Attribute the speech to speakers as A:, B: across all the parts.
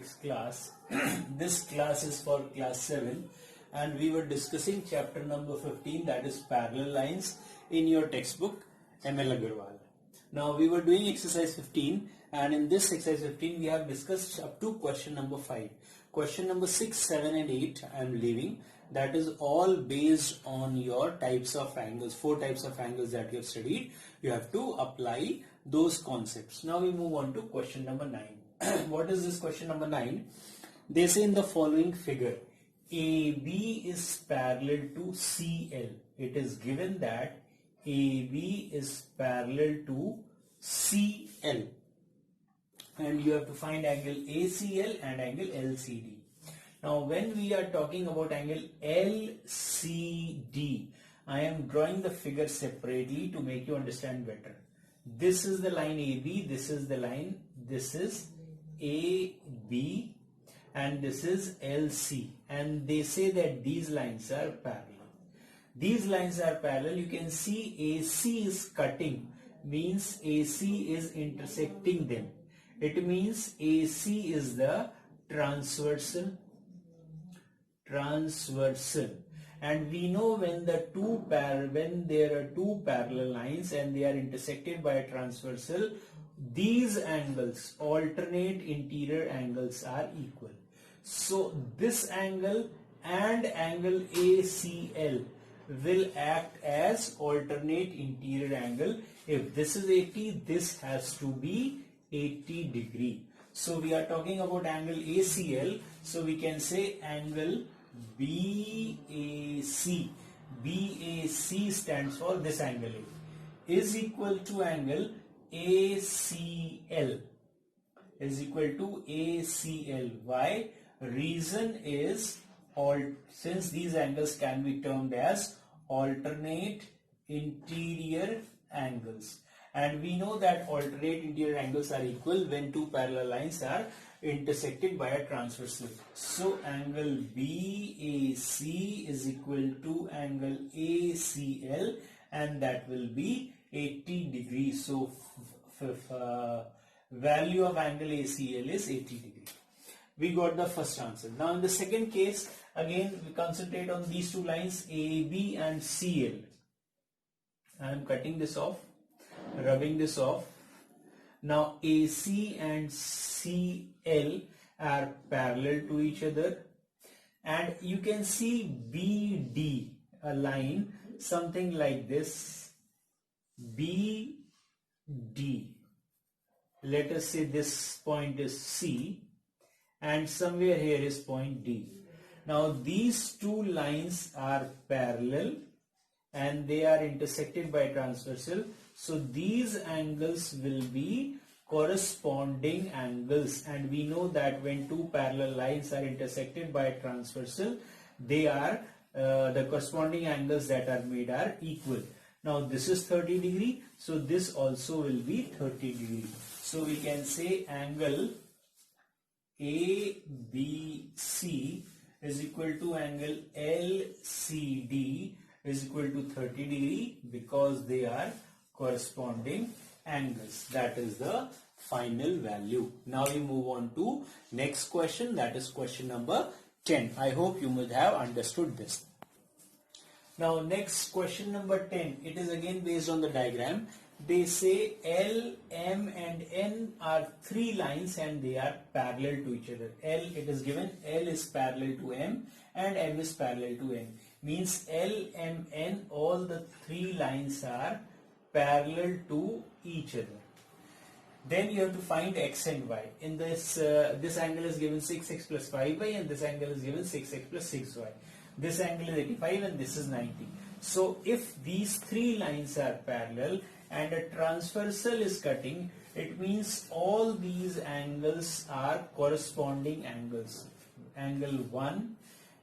A: mathematics class. This class is for class 7 and we were discussing chapter number 15, that is parallel lines, in your textbook ML Agarwal. Now we were doing exercise 15 and in this exercise 15 we have discussed up to question number 5. Question number 6, 7 and 8 I am leaving. That is all based on your types of angles, 4 types of angles that you have studied. You have to apply those concepts. Now we move on to question number 9. What is this question number 9? They say in the following figure, AB is parallel to CL. It is given that AB is parallel to CL. And you have to find angle ACL and angle LCD. Now when we are talking about angle LCD, I am drawing the figure separately to make you understand better. This is the line AB, this is the line, this is AB and this is LC, and they say that these lines are parallel. These lines are parallel. You can see AC is cutting, means AC is intersecting them. It means AC is the transversal, and we know when there are two parallel lines and they are intersected by a transversal, these angles, alternate interior angles, are equal. So this angle and angle ACL will act as alternate interior angle. If this is 80, this has to be 80 degree. So we are talking about angle ACL. So we can say angle BAC. BAC stands for this angle is equal to angle ACL. Why? Reason is since these angles can be termed as alternate interior angles, and we know that alternate interior angles are equal when two parallel lines are intersected by a transversal. So angle BAC is equal to angle ACL, and that will be 80 degrees. So value of angle ACL is 80 degrees. We got the first answer. Now in the second case, again we concentrate on these two lines AB and CL. I am cutting this off, rubbing this off. Now AC and CL are parallel to each other, and you can see BD, a line something like this, BD. Let us say this point is C and somewhere here is point D. Now these two lines are parallel and they are intersected by transversal. So these angles will be corresponding angles, and we know that when two parallel lines are intersected by a transversal, they are the corresponding angles that are made are equal. Now this is 30 degree, so this also will be 30 degree. So we can say angle ABC is equal to angle LCD is equal to 30 degree because they are corresponding angles. That is the final value. Now we move on to next question, that is question number 10. I hope you must have understood this. Now next question number 10, it is again based on the diagram. They say L, M and N are three lines and they are parallel to each other. It is given L is parallel to M and M is parallel to N. Means L, M, N, all the three lines are parallel to each other. Then you have to find X and Y. In this, this angle is given 6x plus 5y and this angle is given 6x plus 6y. This angle is 85 and this is 90. So if these three lines are parallel and a transversal is cutting, it means all these angles are corresponding angles. Angle 1,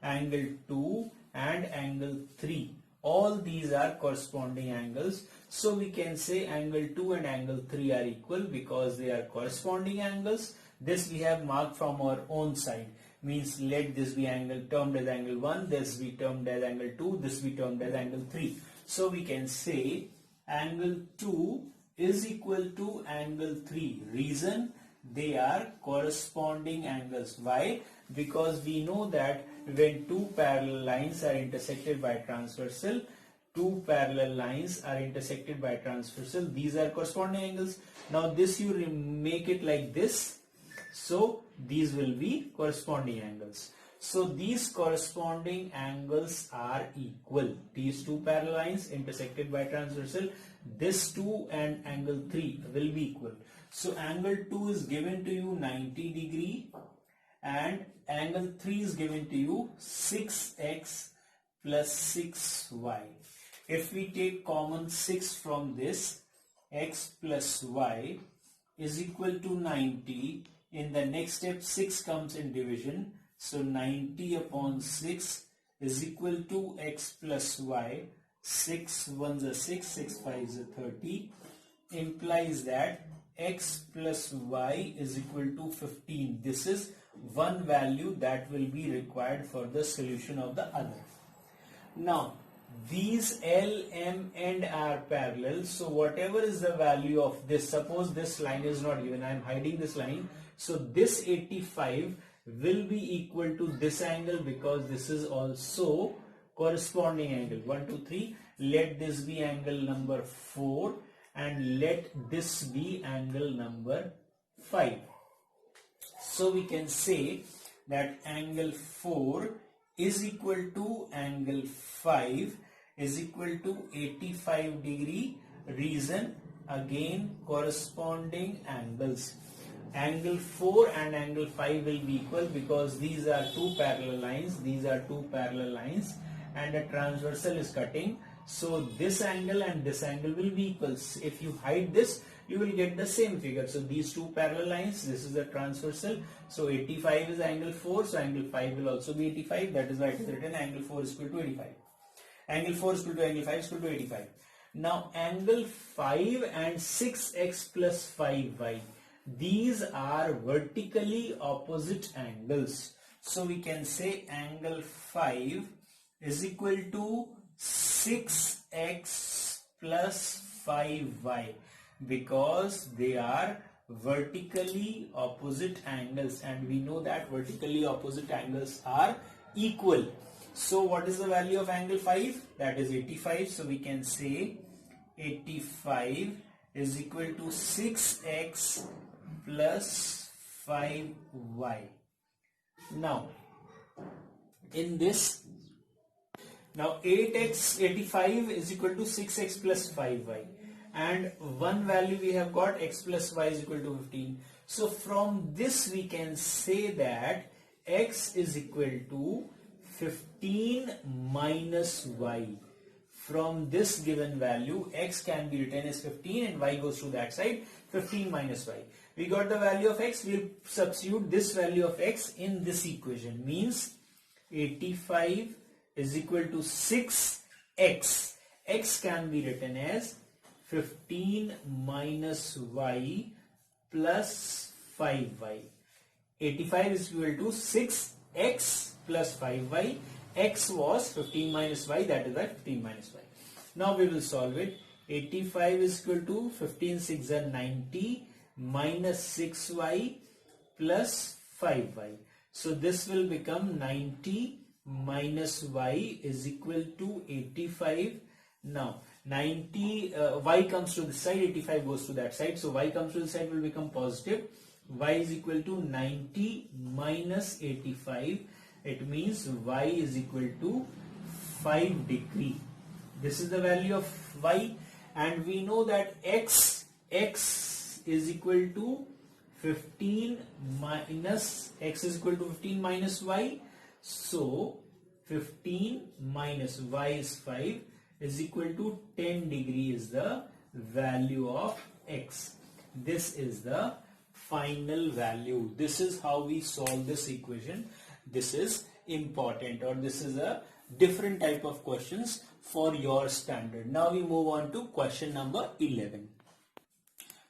A: angle 2 and angle 3. All these are corresponding angles. So we can say angle 2 and angle 3 are equal because they are corresponding angles. This we have marked from our own side. Means let this be angle termed as angle 1, this be termed as angle 2, this be termed as angle 3. So we can say angle 2 is equal to angle 3. Reason, they are corresponding angles. Why? Because we know that when two parallel lines are intersected by transversal, these are corresponding angles. Now this you make it like this, so these will be corresponding angles. So these corresponding angles are equal. These two parallel lines intersected by transversal, this 2 and angle 3 will be equal. So angle 2 is given to you 90 degree and angle 3 is given to you 6x plus 6y. If we take common 6 from this, x plus y is equal to 90. In the next step 6 comes in division. So 90 upon 6 is equal to x plus y. 6 1s are 6, 6 5s are 30. Implies that x plus y is equal to 15. This is one value that will be required for the solution of the other. Now these L, M and R parallel. So whatever is the value of this, suppose this line is not given, I am hiding this line. So this 85 will be equal to this angle because this is also corresponding angle. 1, 2, 3. Let this be angle number 4 and let this be angle number 5. So we can say that angle 4 is equal to angle 5 is equal to 85 degree. Reason, again corresponding angles. Angle 4 and angle 5 will be equal because these are two parallel lines. These are two parallel lines and a transversal is cutting. So this angle and this angle will be equal. If you hide this, you will get the same figure. So these two parallel lines, this is the transversal. So 85 is angle 4. So angle 5 will also be 85. That is why it is written angle 4 is equal to 85. Angle 4 is equal to angle 5 is equal to 85. Now angle 5 and 6x plus 5y. These are vertically opposite angles. So we can say angle 5 is equal to 6x plus 5y because they are vertically opposite angles and we know that vertically opposite angles are equal. So what is the value of angle 5? That is 85. So we can say 85 is equal to 6x plus 5y. Now in this, now 85 is equal to 6x plus 5y and one value we have got, x plus y is equal to 15. So from this we can say that x is equal to 15 minus y. From this given value, x can be written as 15 and y goes to that side, 15 minus y. We got the value of x, we will substitute this value of x in this equation. Means 85 is equal to 6x. X can be written as 15 minus y plus 5y. 85 is equal to 6x plus 5y. X was 15 minus y, that is why 15 minus y. Now we will solve it. 85 is equal to 15 6 are 90 minus 6y plus 5y. So this will become 90 minus y is equal to 85. Now 90 y comes to this side, 85 goes to that side, so y comes to this side will become positive. Y is equal to 90 minus 85. It means y is equal to 5 degree. This is the value of y and we know that x is equal to 15 minus x is equal to 15 minus y. So 15 minus y is 5 is equal to 10 degree is the value of x. This is the final value. This is how we solve this equation. This is important, or this is a different type of questions for your standard. Now we move on to question number 11.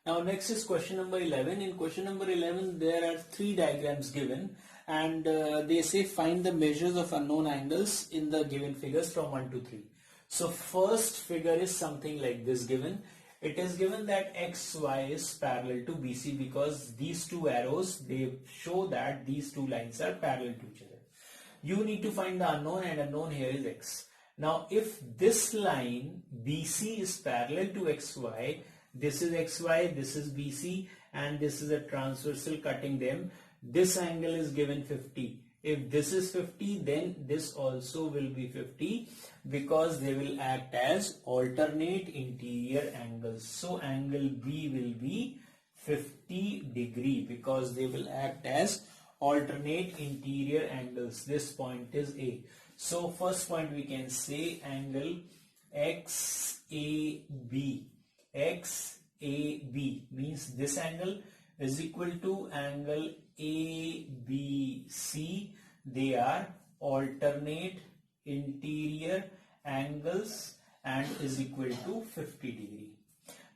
A: Now next is question number 11. In question number 11 there are 3 diagrams given and they say find the measures of unknown angles in the given figures from 1 to 3. So first figure is something like this given. It is given that XY is parallel to BC because these two arrows, they show that these two lines are parallel to each other. You need to find the unknown, and unknown here is X. Now if this line BC is parallel to XY, this is XY, this is BC, and this is a transversal cutting them, this angle is given 50. If this is 50, then this also will be 50 because they will act as alternate interior angles. So angle B will be 50 degree because they will act as alternate interior angles. This point is A. So first point we can say angle XAB. XAB means this angle is equal to angle ABC. They are alternate interior angles and is equal to 50 degree.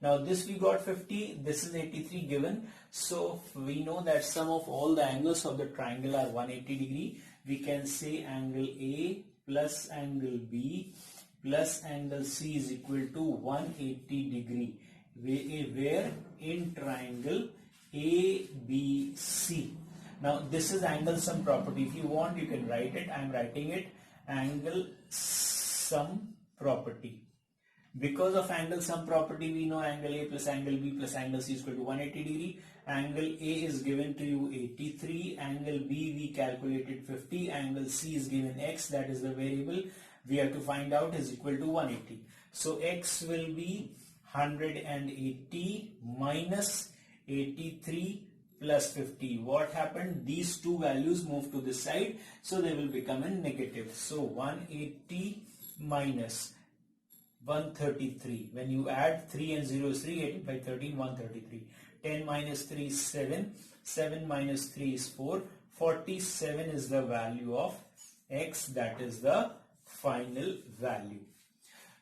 A: Now this we got 50, this is 83 given. So we know that sum of all the angles of the triangle are 180 degree. We can say angle A plus angle B plus angle C is equal to 180 degree, where in triangle ABC. Now this is angle sum property. If you want, you can write it. I am writing it angle sum property. Because of angle sum property, we know angle A plus angle B plus angle C is equal to 180 degree. Angle A is given to you 83. Angle B we calculated 50. Angle C is given X, that is the variable we have to find out, is equal to 180. So X will be 180 minus 83 plus 50. What happened? These two values move to this side, so they will become a negative. So 180 minus 133. When you add 3 and 0 is 3, 18 by 13, 133. 10 minus 3 is 7. 7 minus 3 is 4. 47 is the value of X, that is the final value.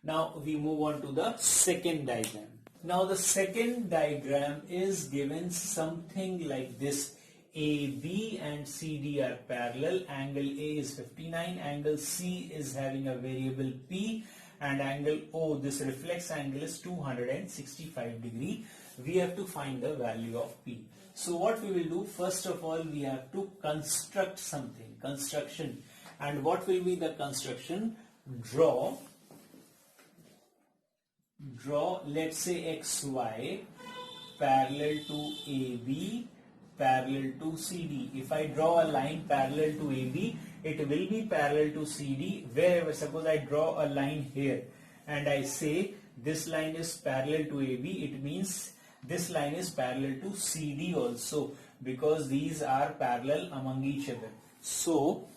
A: Now we move on to the second diagram. Now the second diagram is given something like this. AB and CD are parallel. Angle A is 59. Angle C is having a variable P. And angle O, this reflex angle, is 265 degree. We have to find the value of P. So what we will do, first of all, we have to construct something, construction. And what will be the construction? Draw, let's say XY parallel to AB, parallel to CD. If I draw a line parallel to AB, it will be parallel to CD. Wherever, suppose I draw a line here and I say this line is parallel to AB, it means this line is parallel to CD also, because these are parallel among each other. So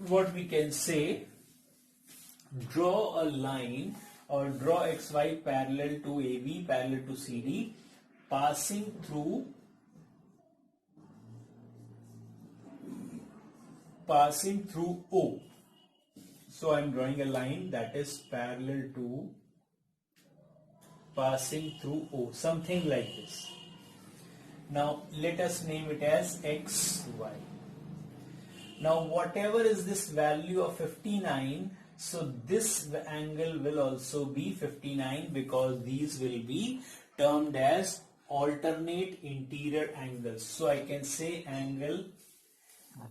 A: what we can say, draw a line or draw XY parallel to AB, parallel to CD, passing through O. So I am drawing a line that is parallel to, passing through O, something like this. Now let us name it as XY. Now whatever is this value of 59, so this angle will also be 59, because these will be termed as alternate interior angles. So I can say angle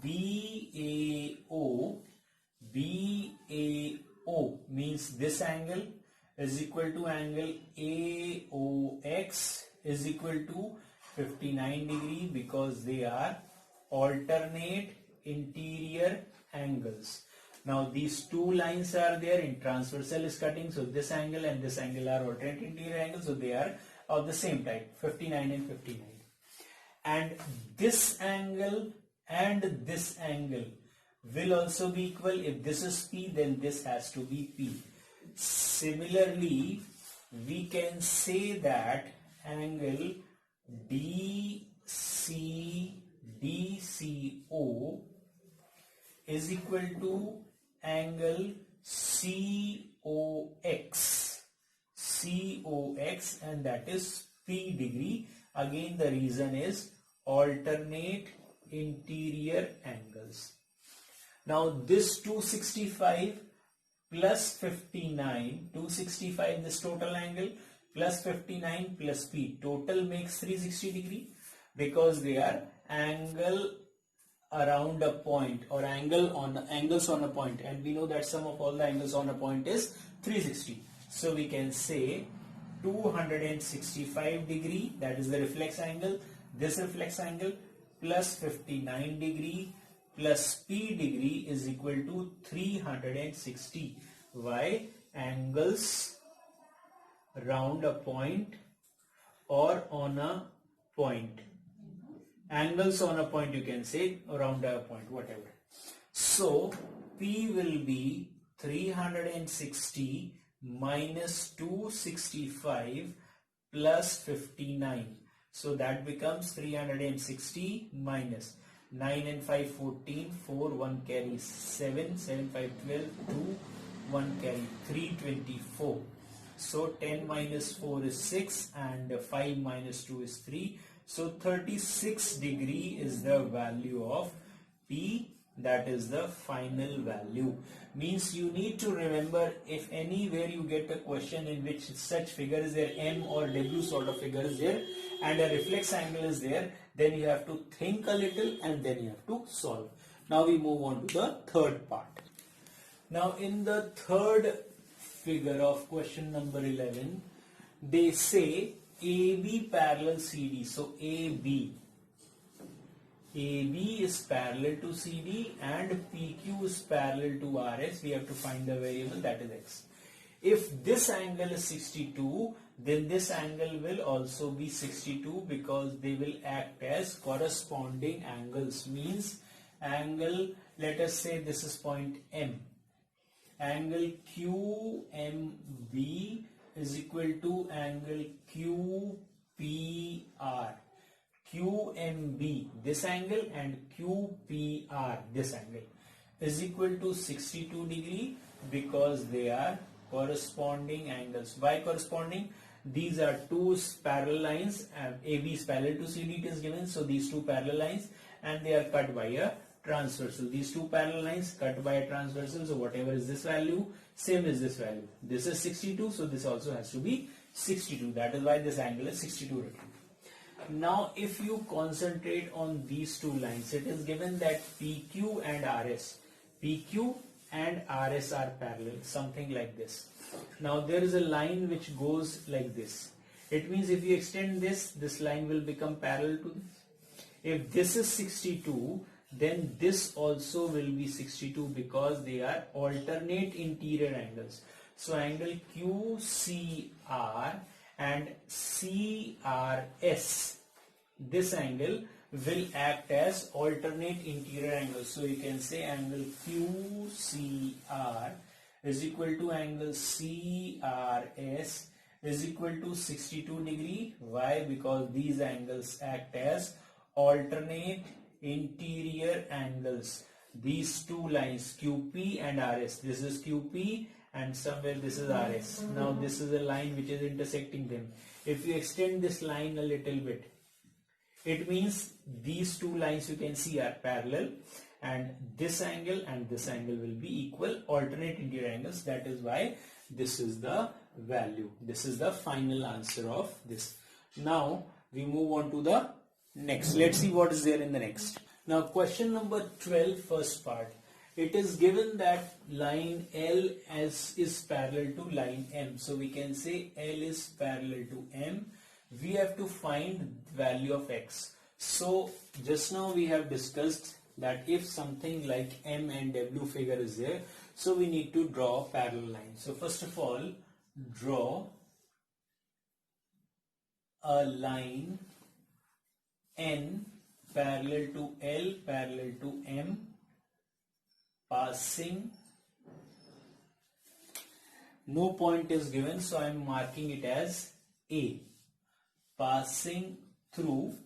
A: BAO means this angle is equal to angle AOX is equal to 59 degree, because they are alternate interior angles. Now these two lines are there, in transversal is cutting, so this angle and this angle are alternate interior angles, so they are of the same type, 59 and 59. And this angle and this angle will also be equal. If this is P, then this has to be P. Similarly, we can say that angle DCO is equal to angle COX, and that is P degree. Again, the reason is alternate interior angles. Now this 265 plus 59, 265 this total angle, plus 59 plus P, total makes 360 degree, because they are angle around a point, or angles on a point, and we know that sum of all the angles on a point is 360. So we can say 265 degree, that is the reflex angle, this reflex angle, plus 59 degree plus P degree is equal to 360. Why? Angles round a point or on a point. Angles on a point, you can say, around a point, whatever. So P will be 360 minus 265 plus 59. So that becomes 360 minus 9 and 5 14, 4 1 carry 7, 7 5 12, 2 1 carry 3 24. So 10 minus 4 is 6 and 5 minus 2 is 3. So 36 degree is the value of P, that is the final value. Means you need to remember, if anywhere you get a question in which such figure is there, M or W sort of figure is there, and a reflex angle is there, then you have to think a little and then you have to solve. Now we move on to the third part. Now in the third figure of question number 11, they say AB parallel CD. So AB is parallel to CD and PQ is parallel to RS. We have to find the variable, that is X. If this angle is 62, then this angle will also be 62, because they will act as corresponding angles. Means angle, let us say this is point M. Angle QMB is equal to angle QPR. QMB, this angle, and QPR, this angle, is equal to 62 degree, because they are corresponding angles. Why corresponding? These are two parallel lines. AB is parallel to CD, it is given. So these two parallel lines, and they are cut by a transversal. These two parallel lines cut by a transversal. So whatever is this value, same is this value. This is 62, so this also has to be 62. That is why this angle is 62 degree. Now if you concentrate on these two lines, it is given that PQ and RS are parallel, something like this. Now there is a line which goes like this. It means if you extend this, this line will become parallel to this. If this is 62, then this also will be 62, because they are alternate interior angles. So angle QCR and CRS, this angle will act as alternate interior angles. So you can say angle QCR is equal to angle CRS is equal to 62 degree. Why? Because these angles act as alternate interior angles. These two lines, QP and RS, this is QP and somewhere this is RS. Now this is a line which is intersecting them. If you extend this line a little bit, it means these two lines you can see are parallel, and this angle will be equal, alternate interior angles. That is why this is the value. This is the final answer of this. Now we move on to the next. Let's see what is there in the next. Now question number 12, first part. It is given that line L is parallel to line M. So we can say L is parallel to M. We have to find value of X. So just now we have discussed that if something like M and W figure is there, so we need to draw a parallel line. So first of all, draw a line N parallel to L parallel to M, passing, no point is given, so I am marking it as A, passing through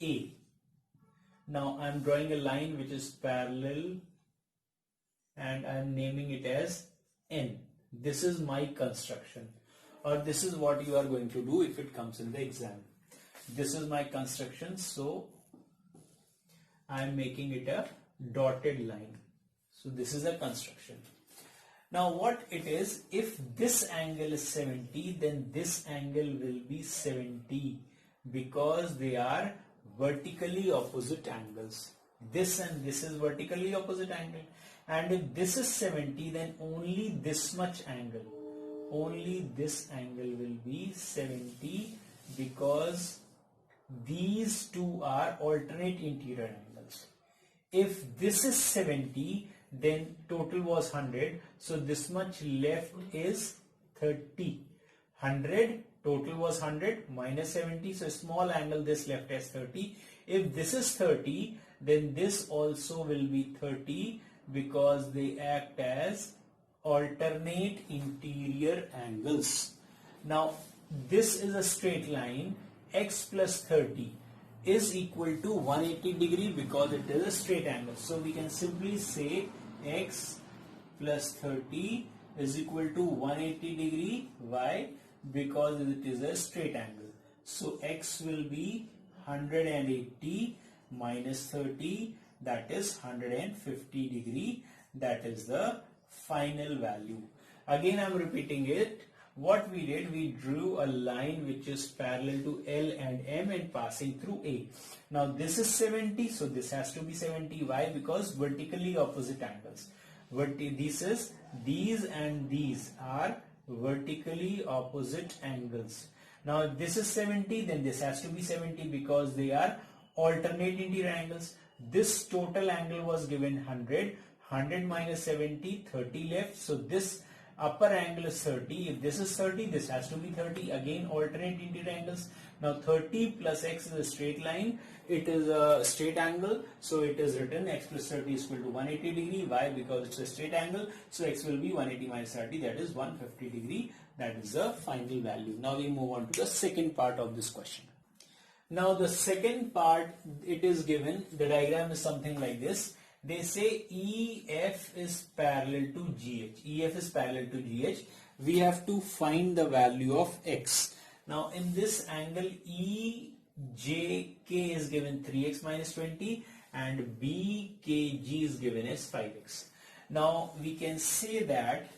A: A. Now I am drawing a line which is parallel and I am naming it as N. This is my construction, or this is what you are going to do if it comes in the exam. This is my construction, so I am making it a dotted line. So this is a construction. Now what it is, if this angle is 70, then this angle will be 70 because they are vertically opposite angles. This and this is vertically opposite angle. And if this is 70, then only this much angle, only this angle will be 70 because these two are alternate interior angles. If this is 70, then total was 100, so this much left is 30. 100, total was 100 minus 70, so small angle this left as 30. If this is 30, then this also will be 30 because they act as alternate interior angles. Now this is a straight line. X plus 30 is equal to 180 degree because it is a straight angle. So we can simply say x plus 30 is equal to 180 degree. Why? Because it is a straight angle. So x will be 180 minus 30, that is 150 degree. That is the final value. Again I am repeating it. What we did, we drew a line which is parallel to L and M and passing through A. Now this is 70, so this has to be 70. Why? Because vertically opposite angles. These and these are vertically opposite angles. Now if this is 70, then this has to be 70 because they are alternate interior angles. This total angle was given 100. 100 minus 70, 30 left. So this upper angle is 30. If this is 30, this has to be 30. Again alternate interior angles. Now 30 plus x is a straight line. It is a straight angle. So it is written x plus 30 is equal to 180 degree. Why? Because it's a straight angle. So x will be 180 minus 30, that is 150 degree. That is the final value. Now we move on to the second part of this question. Now the second part, it is given, the diagram is something like this. They say EF is parallel to GH. EF is parallel to GH. We have to find the value of x. Now in this angle EJK is given 3x minus 20 and BKG is given as 5x. Now we can say that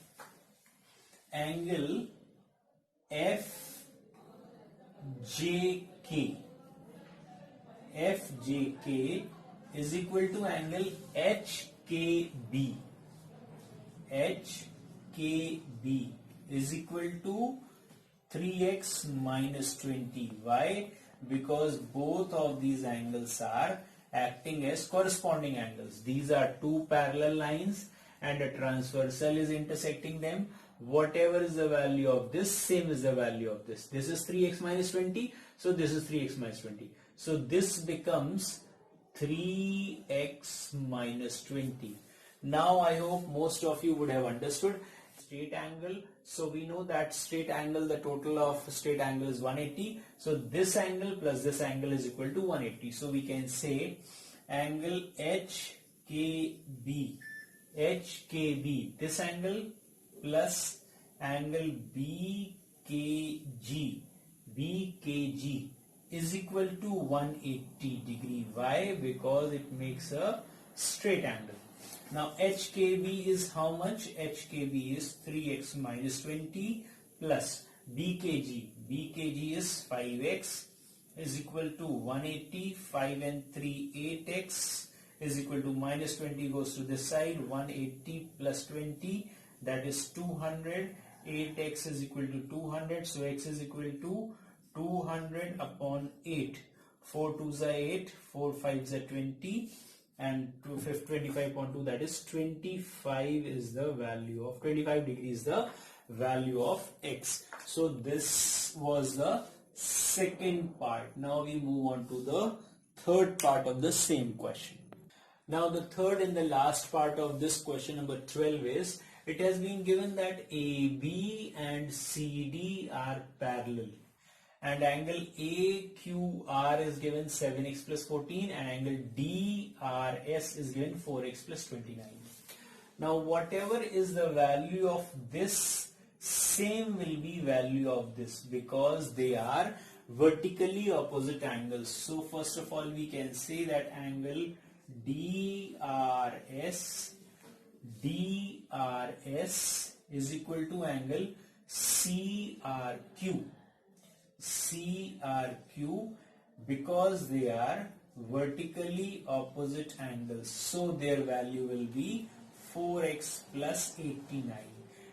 A: angle FJK is equal to angle HKB. HKB is equal to 3x minus 20. Why? Because both of these angles are acting as corresponding angles. These are two parallel lines and a transversal is intersecting them. Whatever is the value of this, same is the value of this. This is 3x minus 20, so this is 3x minus 20. So this becomes 3x minus 20. Now I hope most of you would have understood straight angle. So we know that straight angle, the total of straight angle is 180. So this angle plus this angle is equal to 180. So we can say angle HKB, this angle plus angle BKG is equal to 180 degree. Why? Because it makes a straight angle. Now HKB is how much? HKB is 3x minus 20 plus BKG. BKG is 5x is equal to 180. 5 and 3, 8x is equal to minus 20 goes to this side. 180 plus 20, that is 200. 8x is equal to 200. So x is equal to 200 upon 8. 4 2s are 8, 4 5s are 20, and 25 upon 2, that is 25 is the value of 25 degrees, the value of x. So this was the second part. Now we move on to the third part of the same question. Now the third and the last part of this question number 12 is, it has been given that AB and CD are parallel and angle AQR is given 7x plus 14 and angle DRS is given 4x plus 29. Now whatever is the value of this, same will be value of this because they are vertically opposite angles. So first of all we can say that angle DRS DRS is equal to angle CRQ. CRQ, because they are vertically opposite angles, so their value will be 4x plus 89.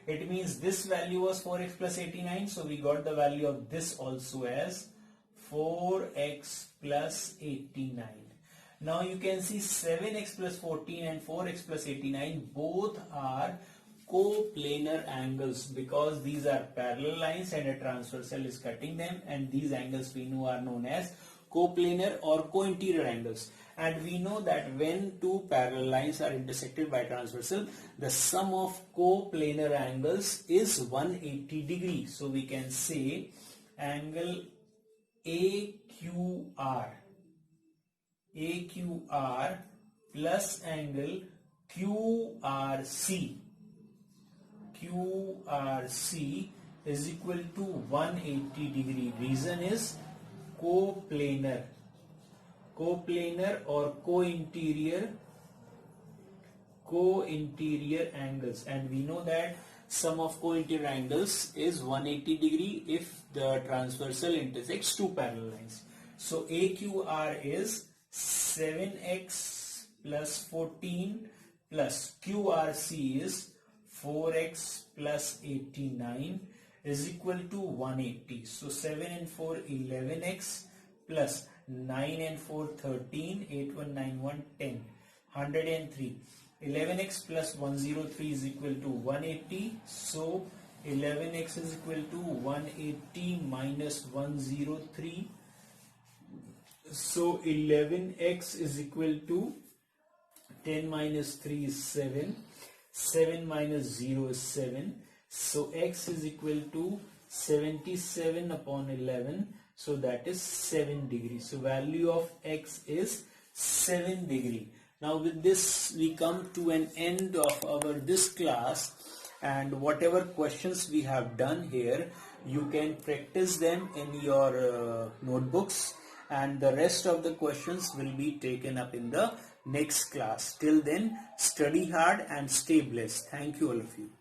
A: It means this value was 4x plus 89, so we got the value of this also as 4x plus 89. Now you can see 7x plus 14 and 4x plus 89 both are coplanar angles, because these are parallel lines and a transversal is cutting them, and these angles we know are known as coplanar or co-interior angles. And we know that when two parallel lines are intersected by transversal, the sum of coplanar angles is 180 degrees. So we can say angle AQR plus angle QRC is equal to 180 degree. Reason is coplanar or co-interior angles, and we know that sum of co-interior angles is 180 degree if the transversal intersects two parallel lines. So AQR is 7x plus 14 plus QRC is 4x plus 89 is equal to 180. So 7 and 4 11x plus 9 and 4 13, 8 1 9 1 10, 103. 11x plus 103 is equal to 180. So 11x is equal to 180 minus 103. So 11x is equal to 10 minus 3 is 7. 7 minus 0 is 7. So x is equal to 77 upon 11. So that is 7 degrees. So value of x is 7 degree. Now with this we come to an end of our this class, and whatever questions we have done here, you can practice them in your notebooks, and the rest of the questions will be taken up in the next class. Till then, study hard and stay blessed. Thank you all of you.